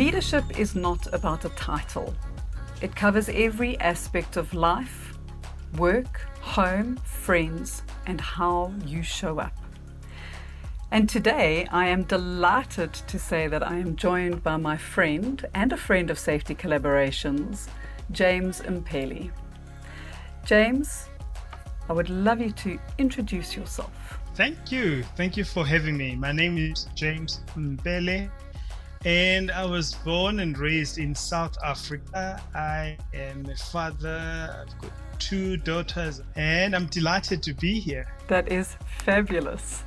Leadership is not about a title. It covers every aspect of life, work, home, friends, and how you show up. And today I am delighted to say that I am joined by my friend and a friend of Safety Collaborations, James Mpele. James, I would love you to introduce yourself. Thank you. Thank you for having me. My name is James Mpele, and I was born and raised in South Africa. I am a father. I've got 2 daughters, and I'm delighted to be here. That is fabulous.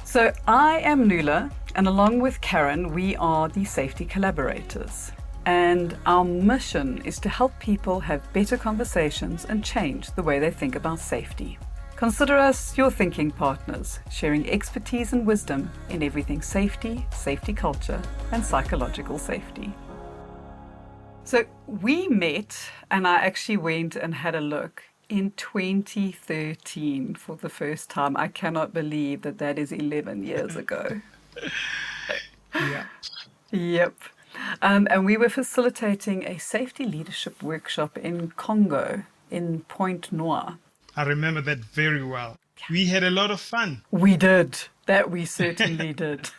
So I am Nuala, and along with Karen, we are the Safety Collaborators. And our mission is to help people have better conversations and change the way they think about safety. Consider us your thinking partners, sharing expertise and wisdom in everything safety, safety culture, and psychological safety. So we met, and I actually went and had a look in 2013 for the first time. I cannot believe that that is 11 years ago. Yeah. Yep. And we were facilitating a safety leadership workshop in Congo, in Point Noir. I remember that very well. We had a lot of fun. We did. That we certainly did.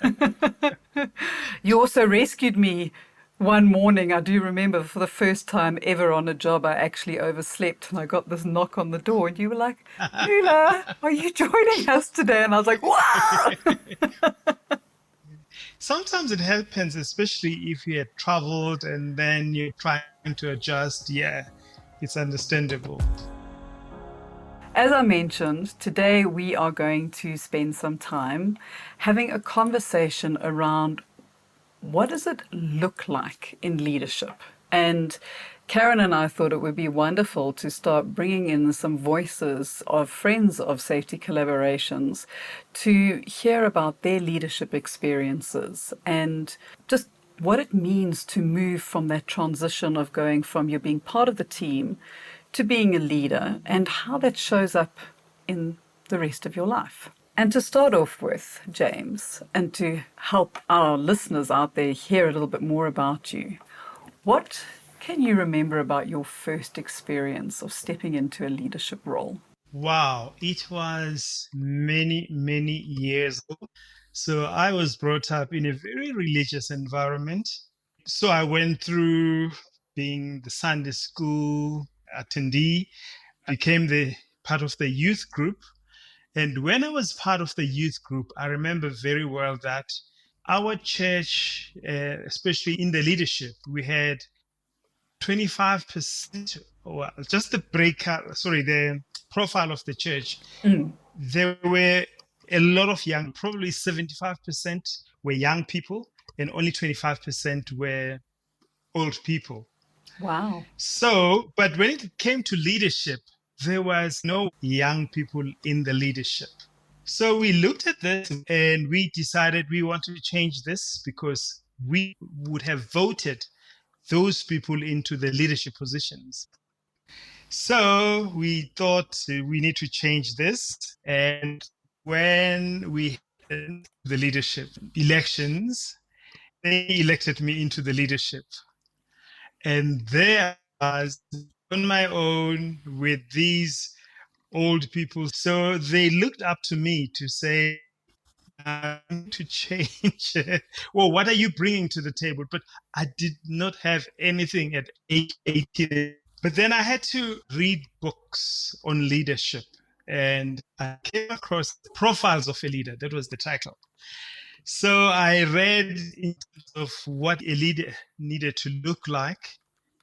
You also rescued me one morning. I do remember for the first time ever on a job, I actually overslept and I got this knock on the door and you were like, Nuala, are you joining us today? And I was like, wow! Sometimes it happens, especially if you had traveled and then you're trying to adjust. Yeah, it's understandable. As I mentioned, today we are going to spend some time having a conversation around what does it look like in leadership? And Karen and I thought it would be wonderful to start bringing in some voices of friends of Safety Collaborations to hear about their leadership experiences and just what it means to move from that transition of going from you being part of the team to being a leader and how that shows up in the rest of your life. And to start off with, James, and to help our listeners out there hear a little bit more about you, what can you remember about your first experience of stepping into a leadership role? Wow, it was many, many years ago. So I was brought up in a very religious environment. So I went through being the Sunday school attendee, became the part of the youth group. And when I was part of the youth group, I remember very well that our church, especially in the leadership, we had 25%, or just the the profile of the church. There were a lot of young, probably 75% were young people and only 25% were old people. Wow. So, but when it came to leadership, there was no young people in the leadership. So we looked at this and we decided we wanted to change this because we would have voted those people into the leadership positions. So we thought we need to change this. And when we had the leadership elections, they elected me into the leadership. And there I was on my own with these old people. So they looked up to me to say, to change. Well, what are you bringing to the table? But I did not have anything at age 18. But then I had to read books on leadership. And I came across Profiles of a Leader. That was the title. So I read in terms of what a leader needed to look like.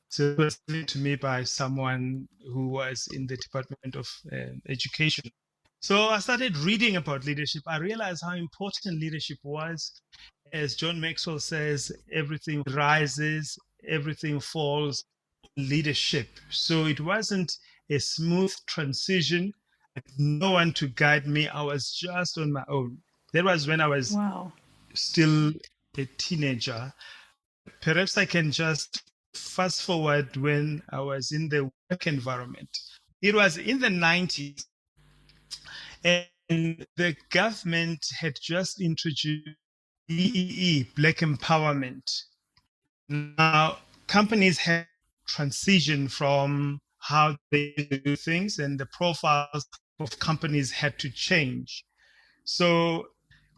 So it was given to me by someone who was in the Department of Education. So I started reading about leadership. I realized how important leadership was. As John Maxwell says, everything rises, everything falls. Leadership. So it wasn't a smooth transition. No one to guide me. I was just on my own. That was when I was still a teenager. Perhaps I can just fast forward when I was in the work environment. It was in the 90s, and the government had just introduced BEE, Black Empowerment. Now, companies have transitioned from how they do things, and the profiles of companies had to change. So,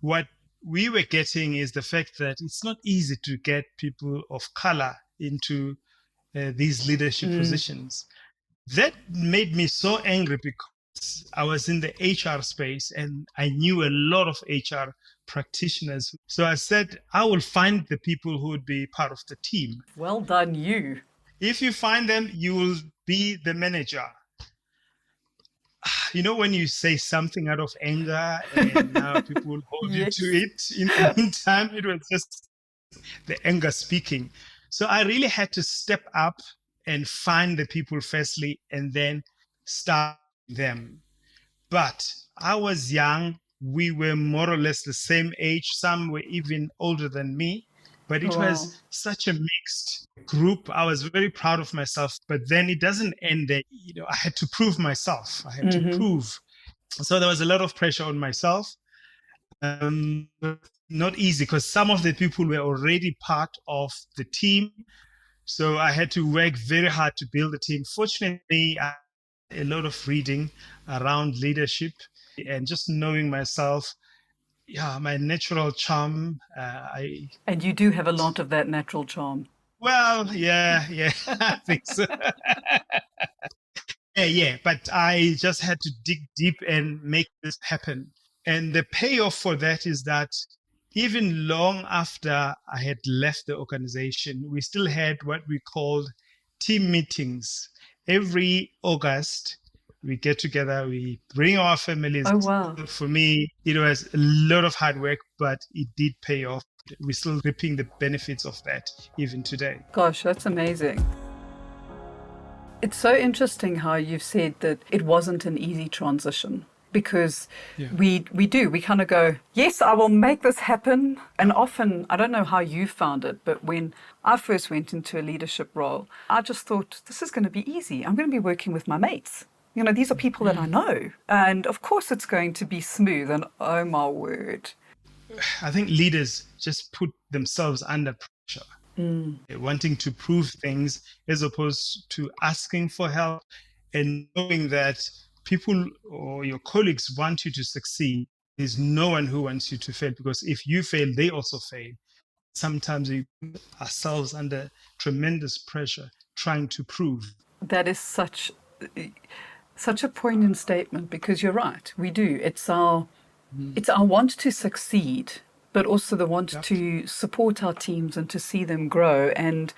what we were getting is the fact that it's not easy to get people of color into these leadership positions. That made me so angry because I was in the HR space and I knew a lot of HR practitioners. So I said, I will find the people who would be part of the team. Well done, you. If you find them, you will be the manager. You know, when you say something out of anger and now people will hold you to Yes. it, in the meantime, it was just the anger speaking. So I really had to step up and find the people firstly and then start them. But I was young. We were more or less the same age. Some were even older than me. But Oh, it wow. was such a mixed group. I was very proud of myself. But then it doesn't end there. You know, I had to prove myself. I had to prove. So there was a lot of pressure on myself. Not easy because some of the people were already part of the team. So I had to work very hard to build a team. Fortunately, I a lot of reading around leadership and just knowing myself. Yeah, my natural charm. And you do have a lot of that natural charm. Yeah, I think so. Yeah. But I just had to dig deep and make this happen. And the payoff for that is that even long after I had left the organization, we still had what we called team meetings. Every August, we get together, we bring our families. Oh, wow. For me, it was a lot of hard work, but it did pay off. We're still reaping the benefits of that even today. Gosh, that's amazing. It's so interesting how you've said that it wasn't an easy transition because Yeah. we kind of go, yes, I will make this happen. And often, I don't know how you found it, but when I first went into a leadership role, I just thought, this is going to be easy. I'm going to be working with my mates. You know, these are people that I know. And of course, it's going to be smooth. And oh my word. I think leaders just put themselves under pressure, wanting to prove things as opposed to asking for help and knowing that people or your colleagues want you to succeed. There's no one who wants you to fail because if you fail, they also fail. Sometimes we put ourselves under tremendous pressure trying to prove. That is such a poignant statement because you're right. We do. It's our want to succeed, but also the want Yep. to support our teams and to see them grow. And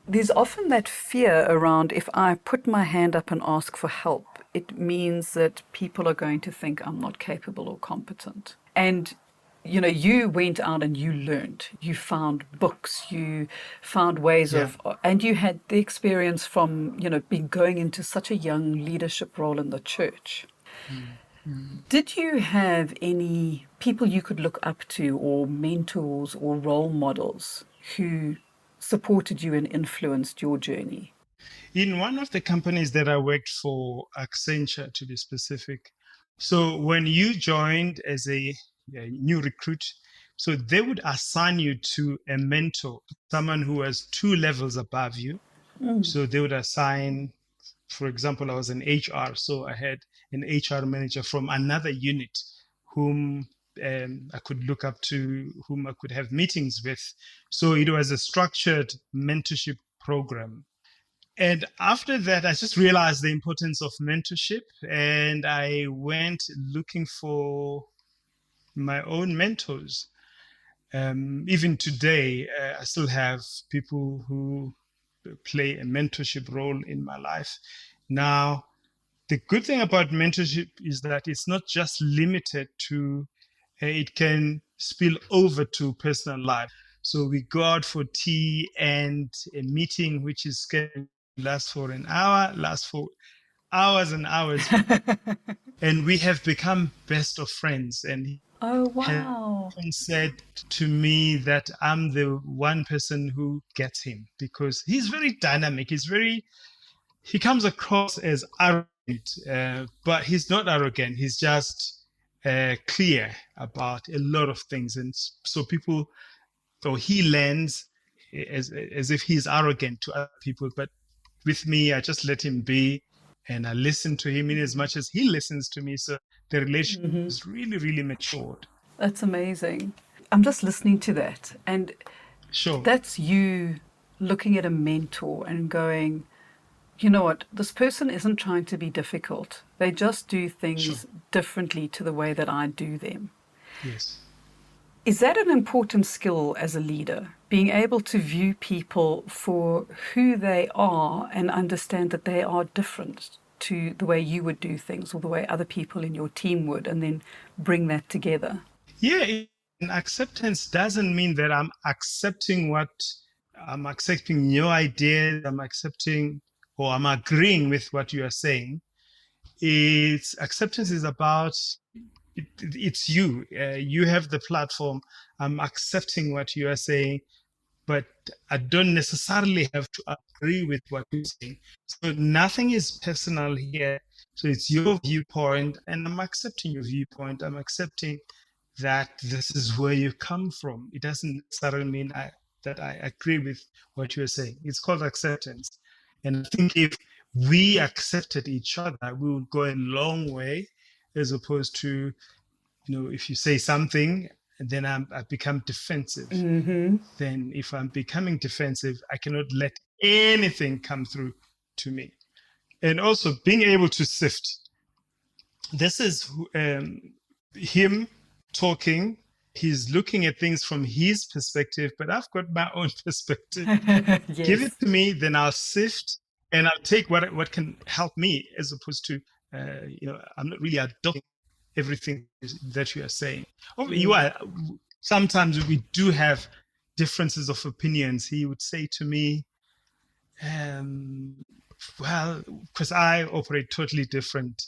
there's often that fear around if I put my hand up and ask for help, it means that people are going to think I'm not capable or competent. And you know, you went out and you learned, you found books, you found ways Yeah. and you had the experience from, you know, being going into such a young leadership role in the church. Did you have any people you could look up to, or mentors or role models who supported you and influenced your journey? In one of the companies that I worked for, Accenture to be specific, so when you joined as a new recruit, so they would assign you to a mentor, someone who was 2 levels above you. So they would assign, for example, I was in HR, so I had an HR manager from another unit whom I could look up to, whom I could have meetings with. So it was a structured mentorship program. And after that, I just realized the importance of mentorship, and I went looking for my own mentors. Even today, I still have people who play a mentorship role in my life. Now, the good thing about mentorship is that it's not just limited to, it can spill over to personal life. So we go out for tea and a meeting which is scheduled to last for an hour, lasts for hours and hours. And we have become best of friends. And he Oh, has wow. often said to me that I'm the one person who gets him because he's very dynamic. He comes across as arrogant, but he's not arrogant. He's just clear about a lot of things. And so he learns, as if he's arrogant to other people. But with me, I just let him be, and I listen to him in as much as he listens to me. So the relationship is really, really matured. That's amazing. I'm just listening to that. And Sure, that's you looking at a mentor and going, you know what, this person isn't trying to be difficult. They just do sure. things differently to the way that I do them. Yes. Is that an important skill as a leader? Being able to view people for who they are and understand that they are different to the way you would do things or the way other people in your team would, and then bring that together. Yeah, and acceptance doesn't mean that I'm accepting your ideas, I'm accepting or I'm agreeing with what you are saying. It's acceptance is about it's you. You have the platform. I'm accepting what you are saying, but I don't necessarily have to agree with what you're saying. So nothing is personal here. So it's your viewpoint, and I'm accepting your viewpoint. I'm accepting that this is where you come from. It doesn't necessarily mean that I agree with what you're saying. It's called acceptance. And I think if we accepted each other, we would go a long way, as opposed to, if you say something and then I become defensive. Then if I'm becoming defensive, I cannot let anything come through to me. And also being able to sift. This is him talking. He's looking at things from his perspective, but I've got my own perspective. Give it Yes. to me, then I'll sift and I'll take what can help me, as opposed to, I'm not really adopting everything that you are saying. Oh, you are. Sometimes we do have differences of opinions. He would say to me, um, well, because I operate totally different.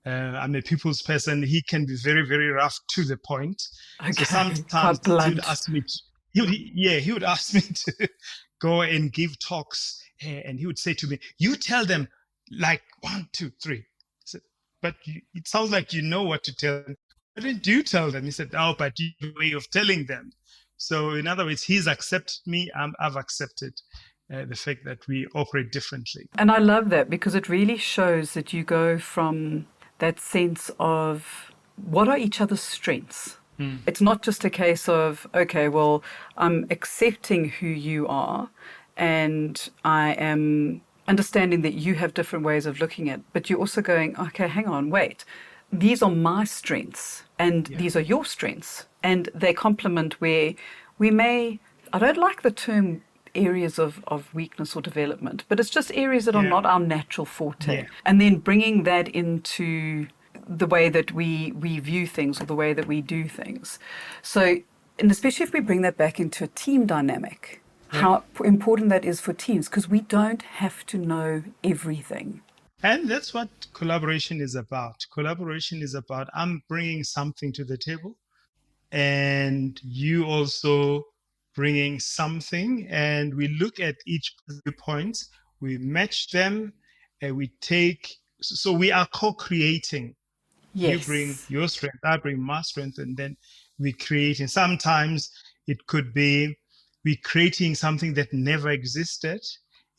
I'm a people's person. He can be very, very rough to the point. So Okay. sometimes Quite he would blunt. ask me, he would ask me to go and give talks, and he would say to me, "You tell them like 1, 2, 3." I said, "But it sounds like you know what to tell them. Why didn't you tell them?" He said, "Oh, but you have a way of telling them." So in other words, he's accepted me. I've accepted the fact that we operate differently. And I love that because it really shows that you go from that sense of what are each other's strengths. It's not just a case of, okay, well, I'm accepting who you are and I am understanding that you have different ways of looking at it, but you're also going, okay, hang on, wait. These are my strengths and Yeah. these are your strengths. And they complement where we may, I don't like the term areas of weakness or development, but it's just areas that are Yeah. not our natural forte. Yeah. And then bringing that into the way that we view things or the way that we do things. So, and especially if we bring that back into a team dynamic, Yeah. how important that is for teams, because we don't have to know everything. And that's what collaboration is about. Collaboration is about I'm bringing something to the table, and you also bringing something, and we look at each point, we match them, and we take. So we are co-creating. You bring Yes. your strength, I bring my strength, and then we create. And sometimes it could be we creating something that never existed.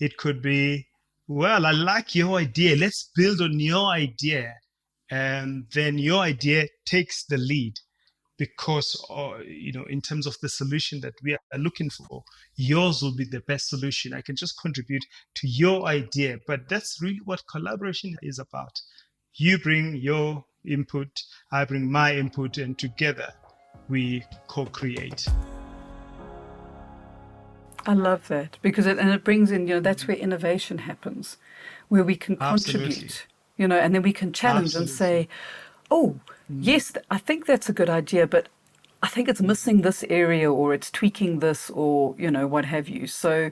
It could be, well, I like your idea. Let's build on your idea. And then your idea takes the lead because, in terms of the solution that we are looking for, yours will be the best solution. I can just contribute to your idea. But that's really what collaboration is about. You bring your input, I bring my input, and together we co-create. I love that because it brings in, that's where innovation happens, where we can Absolutely. contribute, and then we can challenge and Absolutely. say, oh, yes, I think that's a good idea, but I think it's missing this area or it's tweaking this or, what have you. So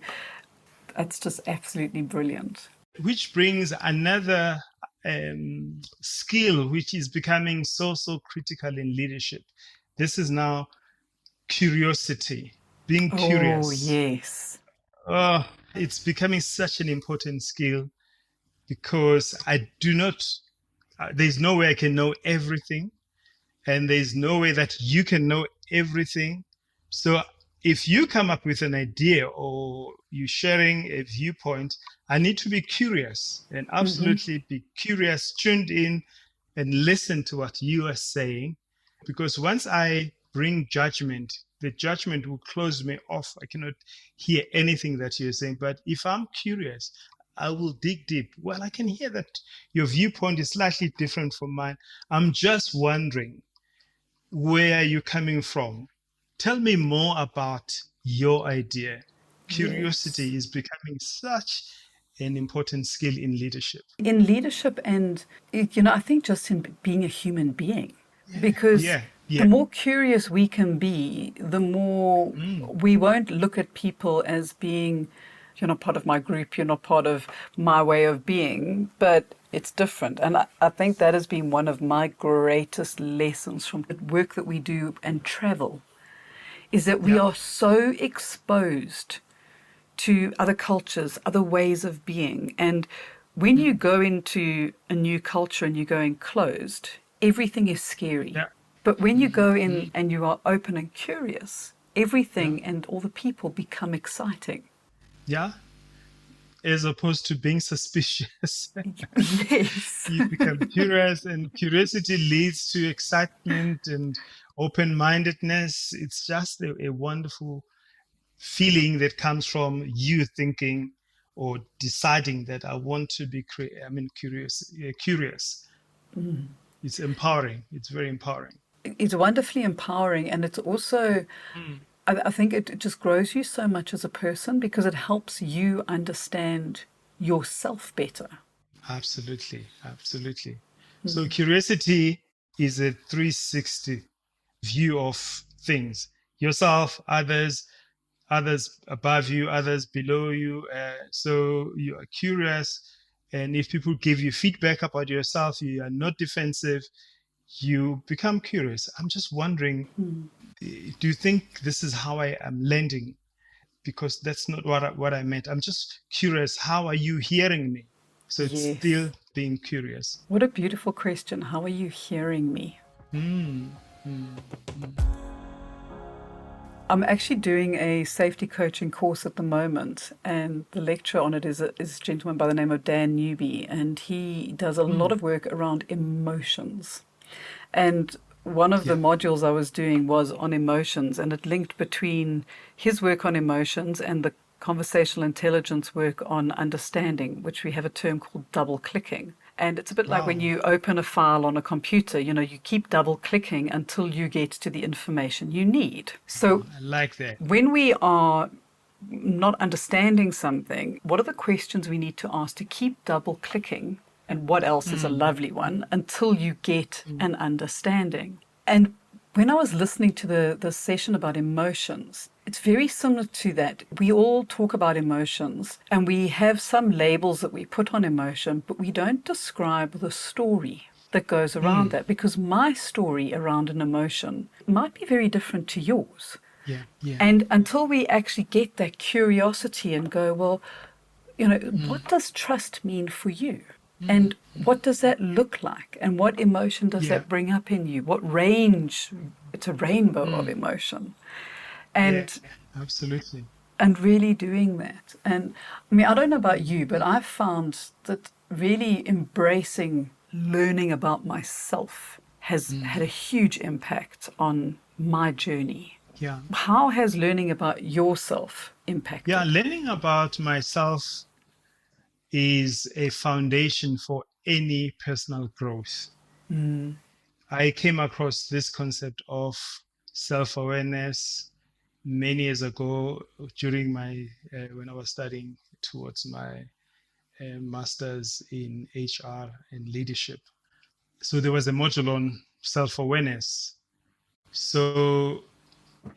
that's just absolutely brilliant. Which brings another skill which is becoming so critical in leadership. This is now curiosity, being Oh, curious. yes. Oh, it's becoming such an important skill because there's no way I can know everything, and there's no way that you can know everything. So if you come up with an idea or you're sharing a viewpoint, I need to be curious and Hmm. absolutely be curious, tuned in, and listen to what you are saying. Because once I bring judgment, the judgment will close me off. I cannot hear anything that you're saying. But if I'm curious, I will dig deep. Well, I can hear that your viewpoint is slightly different from mine. I'm just wondering where you're coming from. Tell me more about your idea. Yes. Curiosity is becoming such an important skill in leadership. In leadership, and I think just in being a human being, Yeah, because yeah, the yeah. more curious we can be, the more Mm, we won't look at people as being, you're not part of my group, you're not part of my way of being, but it's different. And I think that has been one of my greatest lessons from the work that we do and travel, is that we yeah. are so exposed to other cultures, other ways of being. And when you Mm, go into a new culture and you go in closed, everything is scary. yeah. But when you Mm, go in mm, and you are open and curious, yeah. everything and all the people become exciting. Yeah. As opposed to being suspicious. Yes. You become curious, and curiosity leads to excitement and open mindedness. It's just a wonderful feeling that comes from you thinking or deciding that I want to be curious. Curious. It's empowering. It's very empowering. It's wonderfully empowering, and it's also, Mm. I think it just grows you so much as a person because it helps you understand yourself better. Absolutely, absolutely. So curiosity is a 360 view of things: yourself, others above you, others below you. So you are curious, and if people give you feedback about yourself, you are not defensive. You become curious. I'm just wondering, do you think this is how I am landing? Because that's not what I meant. I'm just curious. How are you hearing me? So it's Yes. still being curious. What a beautiful question. How are you hearing me? Mm, mm, mm. I'm actually doing a safety coaching course at the moment, and the lecturer on it is a gentleman by the name of Dan Newby, and he does a lot Mm, of work around emotions. And one of the yeah. modules I was doing was on emotions, and it linked between his work on emotions and the conversational intelligence work on understanding, which we have a term called double clicking. And it's a bit like when Wow. you open a file on a computer, you keep double clicking until you get to the information you need. So I like that. when we are not understanding something, what are the questions we need to ask to keep double clicking? And what else is a Mm, lovely one until you get mm, an understanding? And when I was listening to the session about emotions, it's very similar to that. We all talk about emotions and we have some labels that we put on emotion, but we don't describe the story that goes around mm. that because my story around an emotion might be very different to yours. Yeah, yeah. And until we actually get that curiosity and go, well, Mm, what does trust mean for you? mm, And what does that look like? And what emotion does yeah. that bring up in you? What range? It's a rainbow of Mm, emotion. yeah, And absolutely. really doing that. And I mean, I don't know about you, but I've found that really embracing learning about myself has had a Mm, huge impact on my journey. yeah. How has learning about yourself Yeah, impacted? learning about myself is a foundation for any personal growth. I came across this concept of self awareness many years ago during my when I was studying towards my master's in HR and leadership. So there was a module on self awareness. So,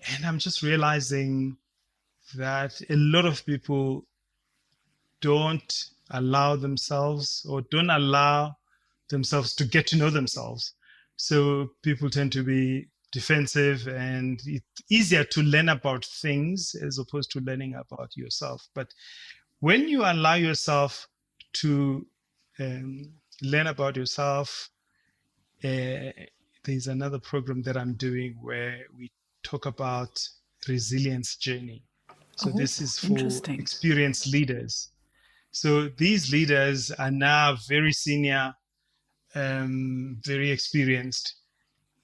and I'm just realizing that a lot of people don't allow themselves or don't allow themselves to get to know themselves. So people tend to be defensive, and it's easier to learn about things as opposed to learning about yourself. But when you allow yourself to um, learn about yourself, uh, there's another program that I'm doing where we talk about resilience journey. So Oh, this is for interesting. experienced leaders. So these leaders are now very senior, very experienced.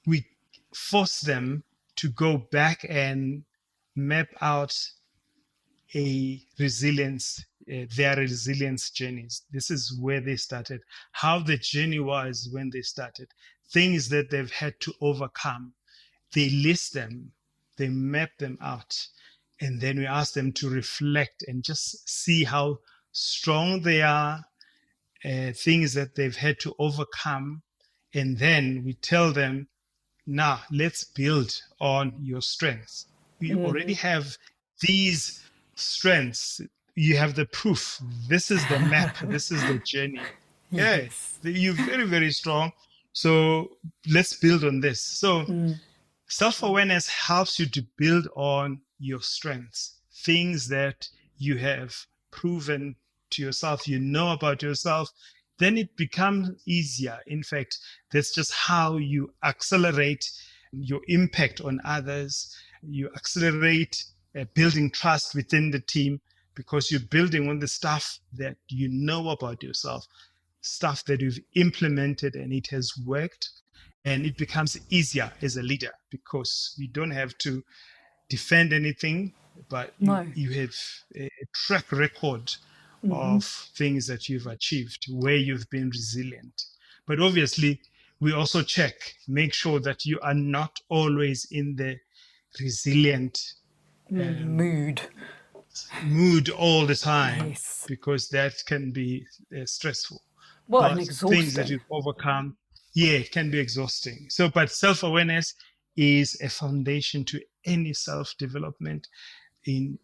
We force them to go back and map out their resilience journeys. This is where they started, how the journey was when they started, things that they've had to overcome. They list them, they map them out, and then we ask them to reflect and just see how strong they are, things that they've had to overcome. And then we tell them, now let's build on your strengths. We already have these strengths. You have the proof. This is the map. This is the journey. Yeah, Yes. you're very, very strong. So let's build on this. So self-awareness helps you to build on your strengths, things that you have proven to yourself, you know about yourself. Then it becomes easier. In fact, that's just how you accelerate your impact on others. You accelerate building trust within the team because you're building on the stuff that you know about yourself, stuff that you've implemented and it has worked. And it becomes easier as a leader because you don't have to defend anything, but No. you have a track record of things that you've achieved where you've been resilient. But obviously, we also make sure that you are not always in the resilient Mood. mood all the time Yes. because that can be stressful. Well, and But things that exhausting. you've overcome, yeah, it can be exhausting. So, but self-awareness is a foundation to any self-development. In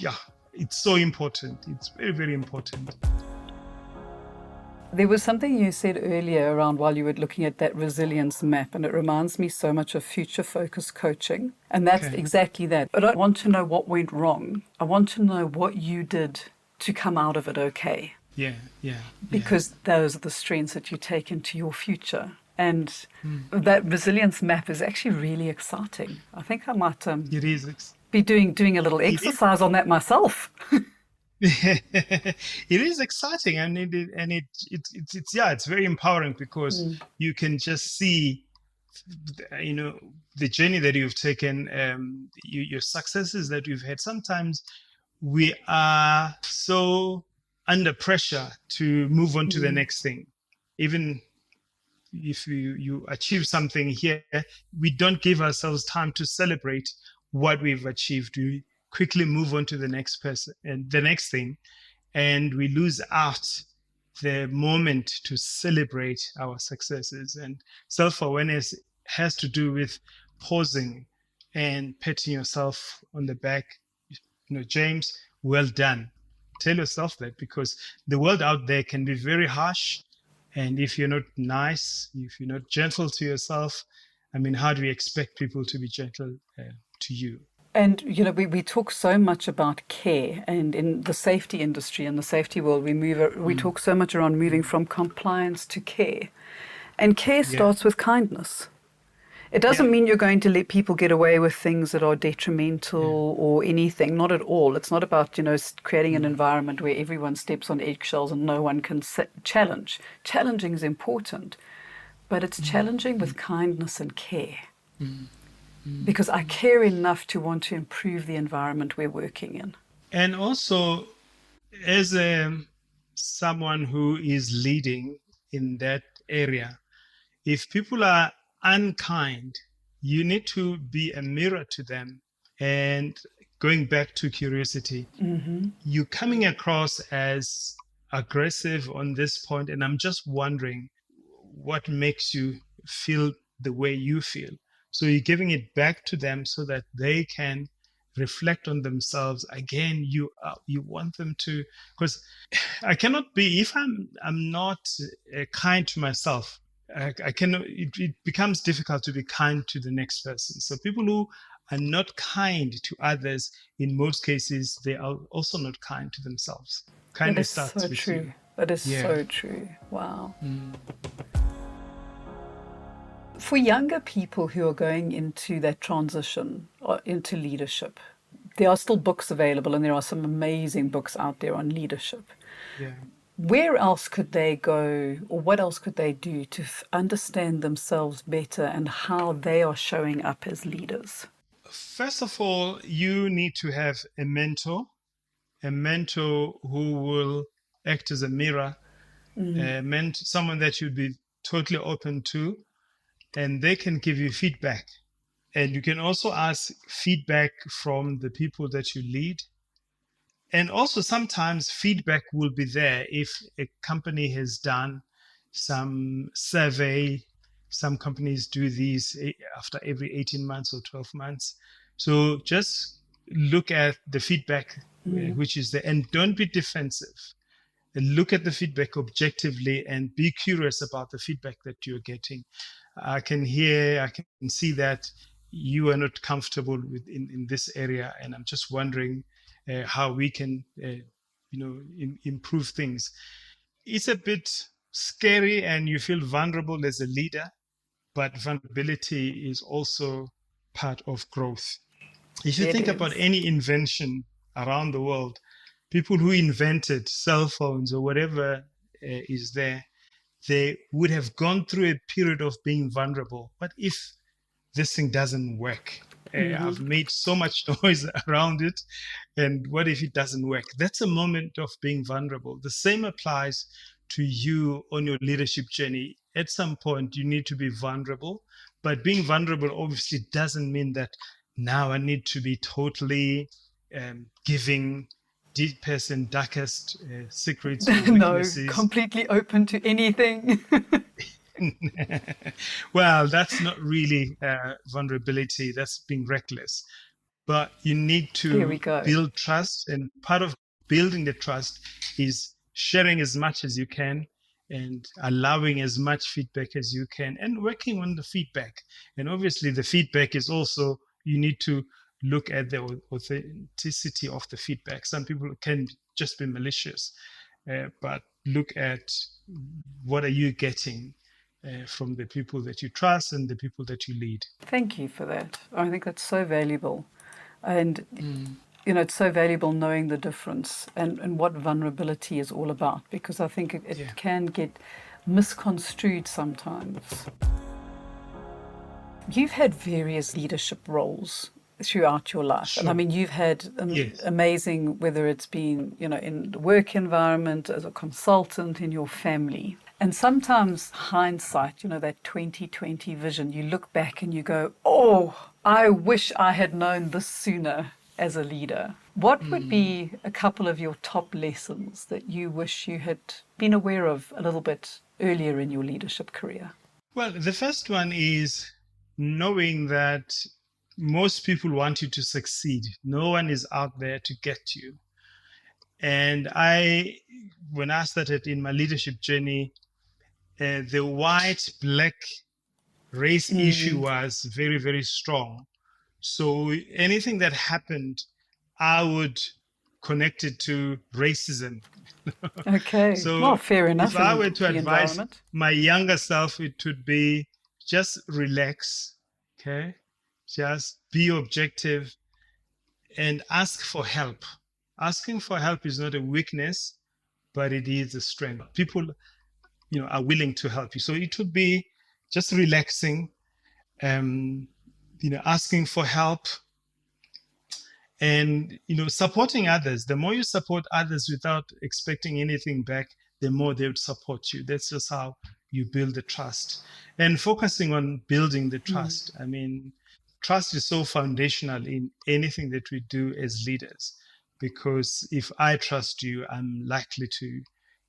yeah, it's so important. It's very, very important. There was something you said earlier around while you were looking at that resilience map, and it reminds me so much of future focused coaching. And that's Okay. exactly that. I don't want to know what went wrong. I want to know what you did to come out of it okay. Yeah, yeah, yeah. Because those are the strengths that you take into your future. And that resilience map is actually really exciting. I think I might It is. be doing a little It is. exercise on that myself. It is exciting, and it's yeah, it's very empowering because you can just see, the journey that you've taken, your successes that you've had. Sometimes we are so under pressure to move on to the next thing, even if you achieve something here, we don't give ourselves time to celebrate what we've achieved. We quickly move on to the next person and the next thing, and we lose out the moment to celebrate our successes. And self-awareness has to do with pausing and patting yourself on the back. James, well done. Tell yourself that because the world out there can be very harsh. And if you're not nice, if you're not gentle to yourself, I mean, how do we expect people to be gentle to you? And, we talk so much about care, and in the safety industry and the safety world, we talk so much around moving from compliance to care. And care Yeah. starts with kindness. It doesn't mean you're going to let people get away with things that are detrimental or anything. Not at all. It's not about, creating an environment where everyone steps on eggshells and no one can challenge. Challenging is important, but it's challenging with kindness and care. Because I care enough to want to improve the environment we're working in. And also, as someone who is leading in that area, if people are unkind, you need to be a mirror to them. And going back to curiosity, you coming across as aggressive on this point, and I'm just wondering what makes you feel the way you feel. So you're giving it back to them so that they can reflect on themselves. Again, you want them to, because I cannot be, if I'm not kind to myself, I cannot. It becomes difficult to be kind to the next person. So people who are not kind to others, in most cases, they are also not kind to themselves. That Kindness is starts so with true. you. That is Yeah. so true. Wow. For younger people who are going into that transition or into leadership, there are still books available, and there are some amazing books out there on leadership. Yeah. Where else could they go, or what else could they do to understand themselves better and how they are showing up as leaders? First of all, you need to have a mentor who will act as a mirror, someone that you'd be totally open to, and they can give you feedback. And you can also ask feedback from the people that you lead. And also, sometimes feedback will be there if a company has done some survey. Some companies do these after every 18 months or 12 months. So just look at the feedback, which is there, and don't be defensive. Look at the feedback objectively and be curious about the feedback that you're getting. I can see that you are not comfortable in this area, and I'm just wondering how we can, improve things. It's a bit scary, and you feel vulnerable as a leader, but vulnerability is also part of growth. If you It think about is. any invention around the world, people who invented cell phones or whatever is there, they would have gone through a period of being vulnerable. What if this thing doesn't work? I've made so much noise around it, and what if it doesn't work? That's a moment of being vulnerable. The same applies to you on your leadership journey. At some point, you need to be vulnerable, but being vulnerable obviously doesn't mean that now I need to be totally giving deepest and darkest secrets or No, weaknesses. completely open to anything. Well, that's not really vulnerability, that's being reckless. But you need There we to go. build trust, and part of building the trust is sharing as much as you can and allowing as much feedback as you can and working on the feedback. And obviously, the feedback is also, you need to look at the authenticity of the feedback. Some people can just be malicious, but look at what are you getting from the people that you trust and the people that you lead. Thank you for that. I think that's so valuable. And, Mm. it's so valuable knowing the difference and what vulnerability is all about, because I think it Yeah, can get misconstrued sometimes. You've had various leadership roles throughout your life. And I sure. mean, you've had Yes. amazing, whether it's been, in the work environment, as a consultant, in your family. And sometimes hindsight, that 2020 vision, you look back and you go, oh, I wish I had known this sooner as a leader. What would Mm. be a couple of your top lessons that you wish you had been aware of a little bit earlier in your leadership career? Well, the first one is knowing that most people want you to succeed. No one is out there to get you. And when I started in my leadership journey, the white black race issue was very, very strong. So anything that happened, I would connect it to racism. Okay. Well, So fair if enough I in were to the advise environment. my younger self, it would be just relax, okay? Just be objective and ask for help. Asking for help is not a weakness, but it is a strength. People, are willing to help you. So it would be just relaxing, um, asking for help, and supporting others. The more you support others without expecting anything back, the more they would support you. That's just how you build the trust, and focusing on building the trust. I mean, trust is so foundational in anything that we do as leaders, because if I trust you, I'm likely to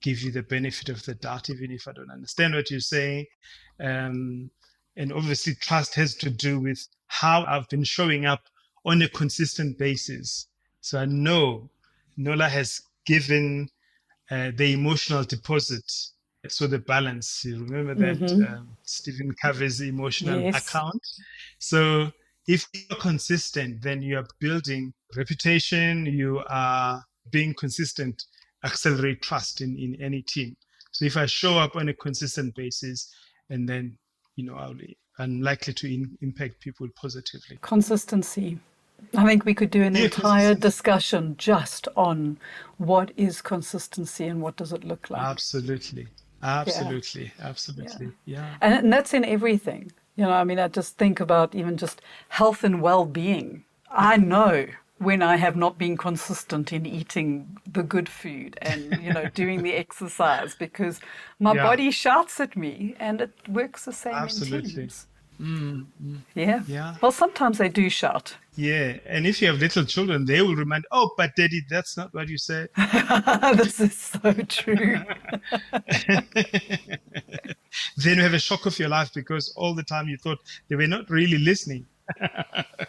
give you the benefit of the doubt even if I don't understand what you're saying. um, and obviously trust has to do with how I've been showing up on a consistent basis. So I know Nola has given the emotional deposit. So the balance, you remember that Stephen Covey's emotional Yes. account. So if you're consistent, then you are building reputation, you are being consistent, accelerate trust in any team. So if I show up on a consistent basis, and then, I'll and likely to impact people positively. Consistency. I think we could do an entire Consistency. discussion just on what is consistency and what does it look like. Absolutely. Yeah. Absolutely. Yeah. Absolutely. Yeah. And that's in everything. I mean, I just think about even just health and well-being. I know when I have not been consistent in eating the good food and, doing the exercise because my Yeah. body shouts at me and it works the same in Absolutely. teams. Mm, mm. Yeah. Yeah. Well, sometimes they do shout. Yeah. And if you have little children, they will remind, oh, but daddy, that's not what you said. This is so true. Then you have a shock of your life because all the time you thought they were not really listening.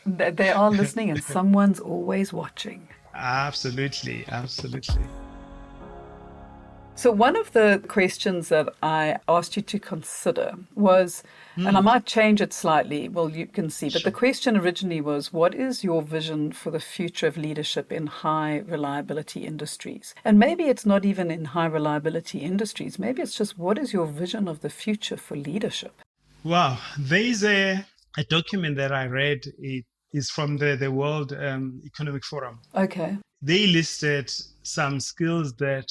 They are listening and someone's always watching. Absolutely. Absolutely. So, one of the questions that I asked you to consider was, and I might change it slightly, well, you can see, but the Sure. question originally was, what is your vision for the future of leadership in high reliability industries? And maybe it's not even in high reliability industries, maybe it's just, what is your vision of the future for leadership? Wow. There is a document that I read. It is from the World Economic Forum. Okay. They listed some skills that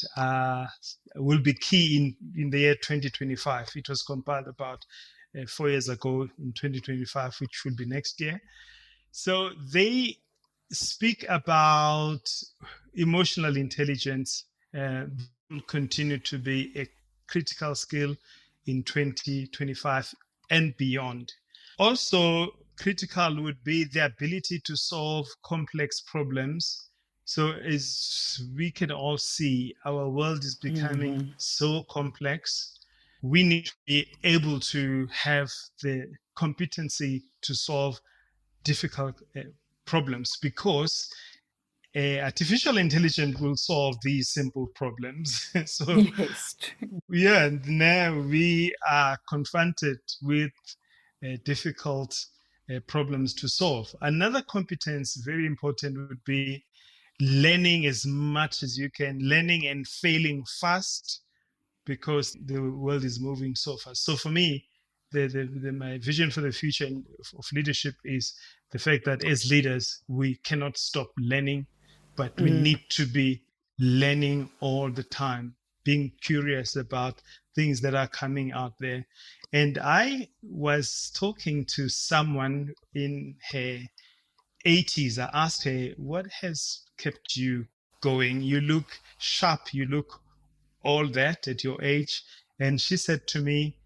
will be key in the year 2025. It was compiled about 4 years ago in 2025, which will be next year. So they speak about emotional intelligence will continue to be a critical skill in 2025 and beyond. Also, critical would be the ability to solve complex problems. So, as we can all see, our world is becoming so complex. We need to be able to have the competency to solve difficult problems because artificial intelligence will solve these simple problems. So, Yes. yeah, now we are confronted with difficult problems to solve. Another competence, very important, would be learning as much as you can, learning and failing fast because the world is moving so fast. So for me, my vision for the future of leadership is the fact that as leaders, we cannot stop learning, but we need to be learning all the time, being curious about things that are coming out there. And I was talking to someone in her 80s. I asked her, what has kept you going? You look sharp, you look all that at your age. And she said to me,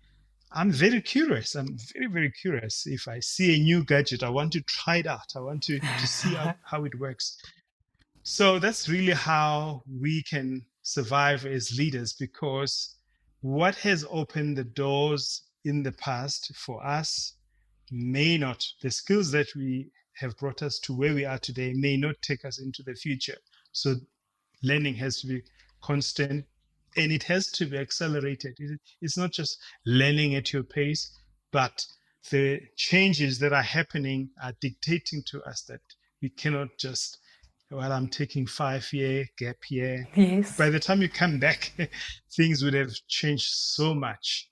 I'm very curious. I'm very, very curious. If I see a new gadget, I want to try it out. I want to see how it works. So that's really how we can survive as leaders because what has opened the doors in the past for us may not, the skills that we have brought us to where we are today may not take us into the future. So learning has to be constant and it has to be accelerated. It's not just learning at your pace, but the changes that are happening are dictating to us that we cannot just, well, I'm taking 5-year gap year. Yes. By the time you come back, things would have changed so much.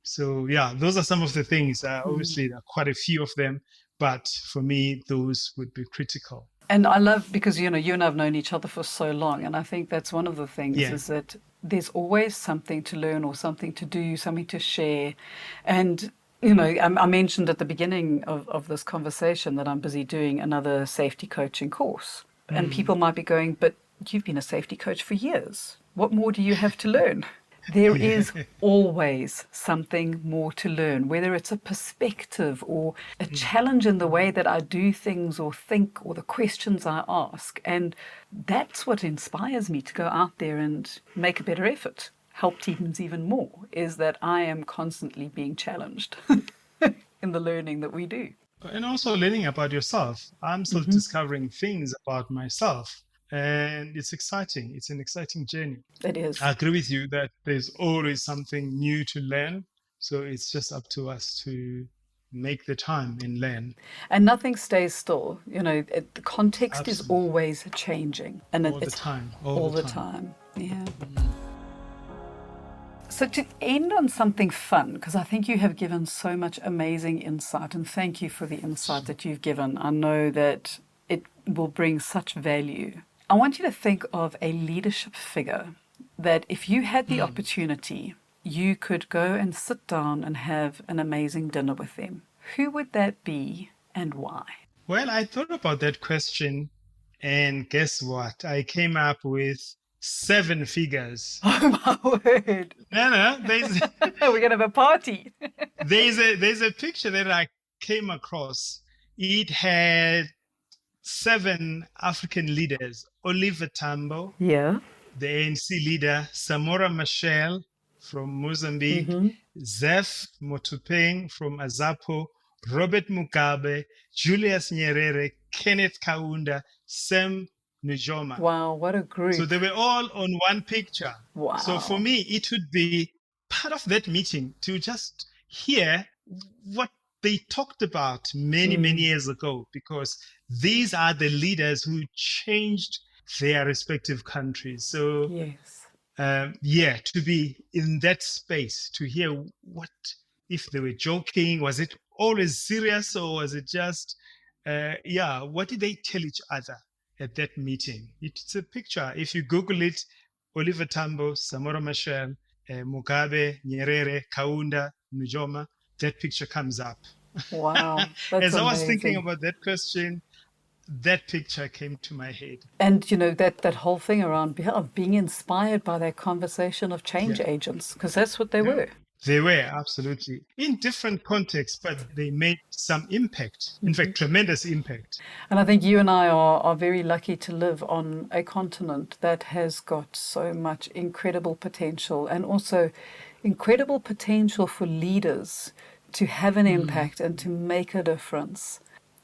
So yeah, those are some of the things. Obviously, there are quite a few of them, but for me, those would be critical. And I love, because you and I've known each other for so long, and I think that's one of the things Yeah. is that there's always something to learn or something to do, something to share. And I mentioned at the beginning of this conversation that I'm busy doing another safety coaching course. And people might be going, but you've been a safety coach for years. What more do you have to learn? There is always something more to learn, whether it's a perspective or a challenge in the way that I do things or think or the questions I ask. And that's what inspires me to go out there and make a better effort, help teams even more, is that I am constantly being challenged in the learning that we do. And also learning about yourself. I'm still discovering things about myself. And it's exciting. It's an exciting journey. It is. I agree with you that there's always something new to learn. So it's just up to us to make the time and learn. And nothing stays still. The context is Absolutely. always changing. And All the it's time. all the time. Yeah. So to end on something fun, because I think you have given so much amazing insight, and thank you for the insight that you've given. I know that it will bring such value. I want you to think of a leadership figure that if you had the opportunity, you could go and sit down and have an amazing dinner with them. Who would that be and why? Well, I thought about that question, and guess what? I came up with 7 figures. Oh my word. No, We're going to have a party. there's a picture that I came across. It had 7 African leaders: Oliver Tambo, Yeah. the ANC leader; Samora Machel from Mozambique; Zeph Motupeng from Azapo; Robert Mugabe; Julius Nyerere; Kenneth Kaunda; Sam Nujoma. Wow, what a group. So they were all on one picture. Wow. So for me, it would be part of that meeting to just hear what they talked about many years ago, because these are the leaders who changed their respective countries. So Yes. to be in that space, to hear what, if they were joking, was it always serious, or was it just, what did they tell each other at that meeting? It's a picture. If you Google it, Oliver Tambo, Samora Machel, Mugabe, Nyerere, Kaunda, Nujoma, that picture comes up. Wow, that's As I was amazing. thinking about that question, that picture came to my head. And you know, that whole thing around being inspired by that conversation of change Yeah. agents, because that's what they were. They were, absolutely, in different contexts, but they made some impact. In fact, tremendous impact. And I think you and I are very lucky to live on a continent that has got so much incredible potential, and also incredible potential for leaders to have an impact and to make a difference,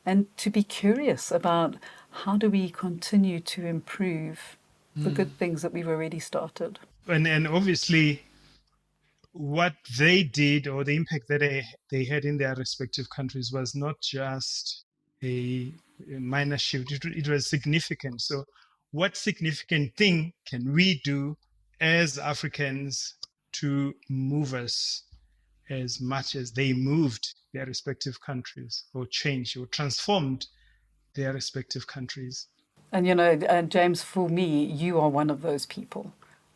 and to be curious about how do we continue to improve the good things that we've already started. And obviously, what they did, or the impact that they had in their respective countries, was not just a minor shift. It was significant. So what significant thing can we do as Africans to move us as much as they moved their respective countries, or changed or transformed their respective countries? And you know, James, for me, you are one of those people.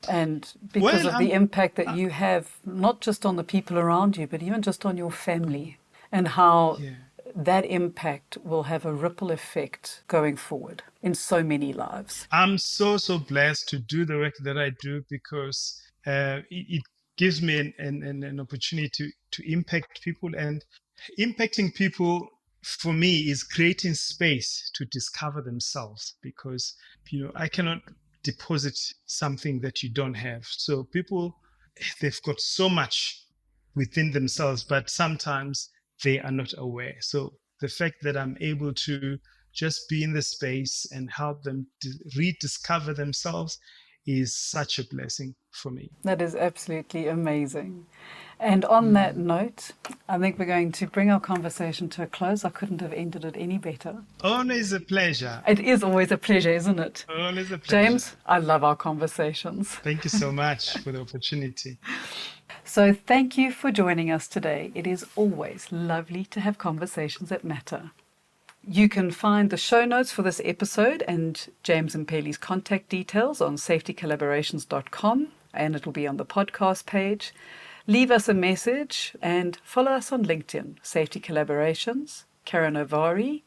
And because of the impact that you have, not just on the people around you, but even just on your family, and how that impact will have a ripple effect going forward in so many lives. I'm so blessed to do the work that I do, because it gives me an opportunity to impact people. And impacting people, for me, is creating space to discover themselves, because I cannot deposit something that you don't have. So people, they've got so much within themselves, but sometimes they are not aware. So the fact that I'm able to just be in the space and help them rediscover themselves is such a blessing for me. That is absolutely amazing. And on that note, I think we're going to bring our conversation to a close. I couldn't have ended it any better. Always a pleasure. It is always a pleasure, isn't it? Always a pleasure. James, I love our conversations. Thank you so much for the opportunity. So thank you for joining us today. It is always lovely to have conversations that matter. You can find the show notes for this episode and James Mpele's contact details on safetycollaborations.com, and it will be on the podcast page. Leave us a message and follow us on LinkedIn, Safety Collaborations, Karen Ovari,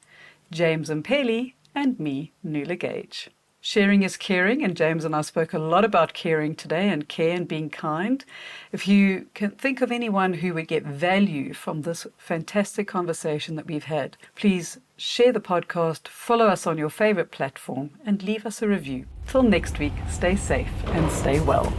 James Mpele, and me, Nuala Gage. Sharing is caring, and James and I spoke a lot about caring today, and care and being kind. If you can think of anyone who would get value from this fantastic conversation that we've had, please share the podcast, follow us on your favorite platform, and leave us a review. Till next week, stay safe and stay well.